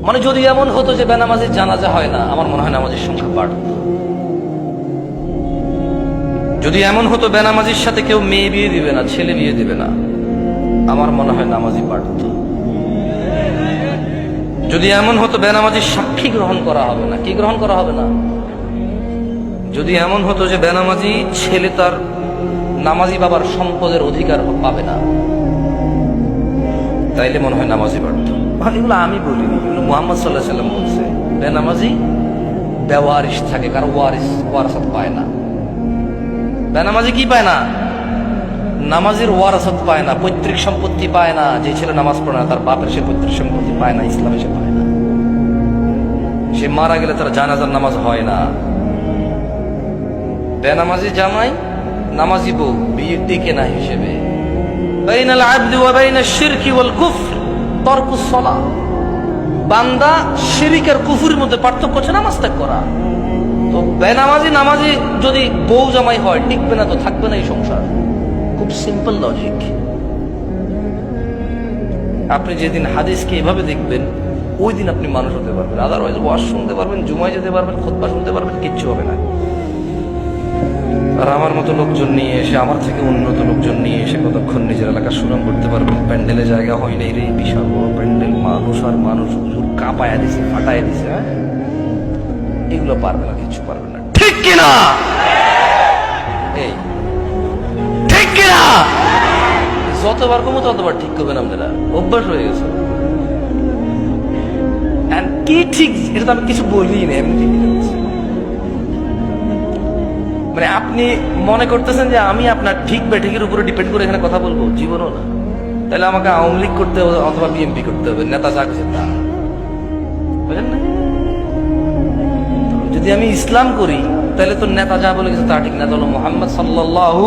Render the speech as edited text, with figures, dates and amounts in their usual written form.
মানে যদি এমন হতো যে বেনামাজির জানাজা হয় না, আমার মনে হয় নামাজের সংখ্যা বাড়ত। যদি এমন হতো বেনামাজির সাথে কেউ মেয়ে বিয়ে দিবে না, ছেলে বিয়ে দিবে না, আমার মনে হয় নামাজি বাড়ত। যদি এমন হতো বেনামাজির সাক্ষী গ্রহণ করা হবে না, কি গ্রহণ করা হবে না, যদি এমন হতো যে বেনামাজি ছেলে তার নামাজি বাবার সম্পদের অধিকার পাবে না, তাইলে মনে হয় নামাজি বাড়ত। এগুলো আমি বলিনি, এগুলো মুহাম্মদ সাল্লাল্লাহু আলাইহি ওয়াসাল্লাম বলছে। বেনামাজি বেওয়ারিশ থাকে, কারণ ওয়ারাসাত পায় না। বেনামাজি কি পায় না? নামাজির ওয়ারাসাত পায় না, পৈতৃক সম্পত্তি পায় না। যে ছেলে নামাজ পড়ে না তার বাপের সে পৈতৃক সম্পত্তি পায় না, ইসলামে সে পায় না। সে মারা গেলে তার জানাজার নামাজ হয় না। বেনামাজি জামাই নামাজি বউ বিয়ের দিকে না হিসেবে। বাইনাল আবদি ওয়া বাইনাশ শিরকি ওয়াল কুফর তারকুস সালাহ। বান্দা শিরক আর কুফরের মধ্যে পার্থক্য হচ্ছে নামাজ ত্যাগ করা। তো বেনামাজি নামাজি যদি বউ জামাই হয়, টিকবে না তো, থাকবে না এই সংসার। খুব সিম্পল লজিক। আপনি যেদিন হাদিসকে এভাবে দেখবেন, ওই দিন আপনি মানুষ হতে পারবেন। আদারওয়াইজ ওয়াজ শুনতে পারবেন, জুমায় যেতে পারবেন, খুতবা শুনতে পারবেন, কিচ্ছু হবে না। আর আমার মতো লোকজন নিয়ে এসে, আমার থেকে উন্নত লোকজন নিয়ে এসে কতক্ষণ নিজের এলাকার সুনাম করতে পারবেন? প্যান্ডেলে জায়গা হয় নাই রে, বিশাল বড় প্যান্ডেল, মানুষ আর মানুষ, হুজুর কাঁপায়া দিছে, ফাটায় দিছে। হ্যাঁ, এগুলো পারবে না, কিছু পারবে না। ঠিক কিনা? এই ঠিক কিনা? যতবার কমো ততবার ঠিক করবেন আপনারা, অভ্যাস হয়ে গেছে। কি ঠিক, এটা তো আমি কিছু বলি না, এমনি ঠিক যাচ্ছে। মানে আপনি মনে করতেছেন যে আমি আপনার ঠিক বা ঠিকের উপরে ডিপেন্ড করে এখানে কথা বলবো? জীবনও না। তাহলে আমাকে আওয়ামী লীগ করতে হবে অথবা বিএনপি করতে হবে, নেতা যা কিছু তা, বুঝলেন না? যদি আমি ইসলাম করি তাহলে তো নেতা যা বলে গেছে তা ঠিক না। তাহলে মুহাম্মদ সাল্লাল্লাহু